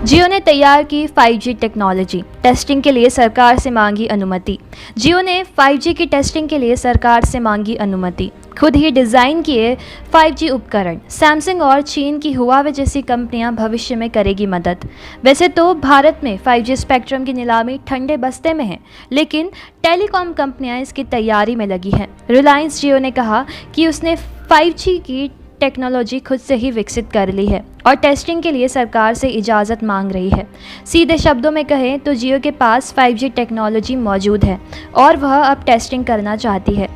जियो ने तैयार की 5G टेक्नोलॉजी, टेस्टिंग के लिए सरकार से मांगी अनुमति। जियो ने 5G की टेस्टिंग के लिए सरकार से मांगी अनुमति। खुद ही डिज़ाइन किए 5G उपकरण सैमसंग और चीन की हुआवे जैसी कंपनियां भविष्य में करेगी मदद। वैसे तो भारत में 5G स्पेक्ट्रम की नीलामी ठंडे बस्ते में है, लेकिन टेलीकॉम कंपनियां इसकी तैयारी में लगी हैं। रिलायंस जियो ने कहा कि उसने 5G की टेक्नोलॉजी खुद से ही विकसित कर ली है और टेस्टिंग के लिए सरकार से इजाज़त मांग रही है। सीधे शब्दों में कहें तो जियो के पास 5G टेक्नोलॉजी मौजूद है और वह अब टेस्टिंग करना चाहती है।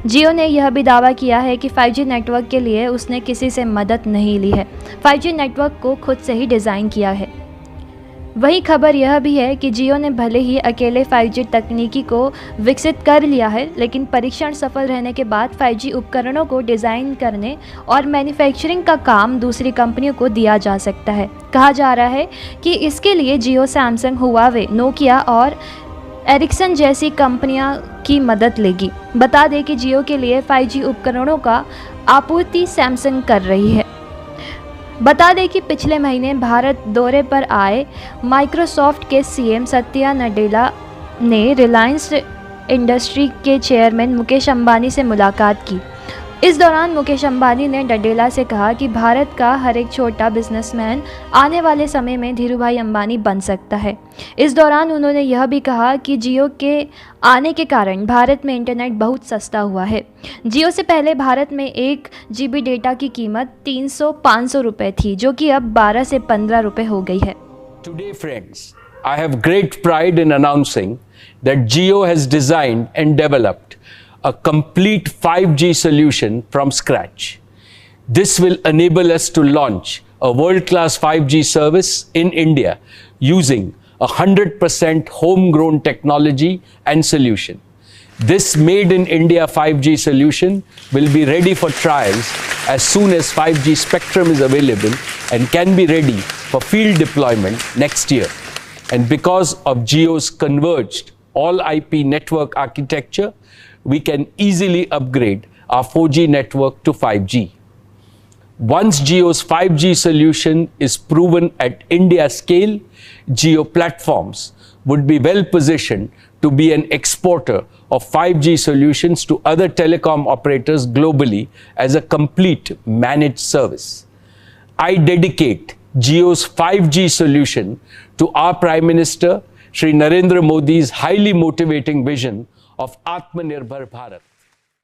जियो ने यह भी दावा किया है कि 5G नेटवर्क के लिए उसने किसी से मदद नहीं ली है, 5G नेटवर्क को खुद से ही डिज़ाइन किया है। वहीं खबर यह भी है कि जियो ने भले ही अकेले 5G तकनीकी को विकसित कर लिया है, लेकिन परीक्षण सफल रहने के बाद 5G उपकरणों को डिज़ाइन करने और मैन्युफैक्चरिंग का काम दूसरी कंपनियों को दिया जा सकता है। कहा जा रहा है कि इसके लिए जियो सैमसंग, हुआवे, नोकिया और एरिक्सन जैसी कंपनियां की मदद लेगी। बता दें कि जियो के लिए 5G उपकरणों का आपूर्ति सैमसंग कर रही है। बता दें कि पिछले महीने भारत दौरे पर आए माइक्रोसॉफ्ट के सीएम सत्या नडेला ने रिलायंस इंडस्ट्री के चेयरमैन मुकेश अंबानी से मुलाकात की। इस दौरान मुकेश अंबानी ने नडेला से कहा कि भारत का हर एक छोटा बिजनेसमैन आने वाले समय में धीरूभाई अंबानी बन सकता है। इस दौरान उन्होंने यह भी कहा कि जियो के आने के कारण भारत में इंटरनेट बहुत सस्ता हुआ है। जियो से पहले भारत में 1 GB डेटा की कीमत 300-500 रुपये थी, जो कि अब 12 से 15 रुपये हो गई है। Today, friends, I have great pride in announcing that Jio has designed and developed a complete 5G solution from scratch. This will enable us to launch a world-class 5G service in India using 100% homegrown technology and solution. This made in India 5G solution will be ready for trials as soon as 5G spectrum is available and can be ready for field deployment next year. And because of Jio's converged all IP network architecture, we can easily upgrade our 4G network to 5G. Once Jio's 5G solution is proven at India scale, Jio platforms would be well positioned to be an exporter of 5G solutions to other telecom operators globally as a complete managed service. I dedicate Jio's 5G solution to our Prime Minister, Shri Narendra Modi's highly motivating vision of Atmanirbhar Bharat.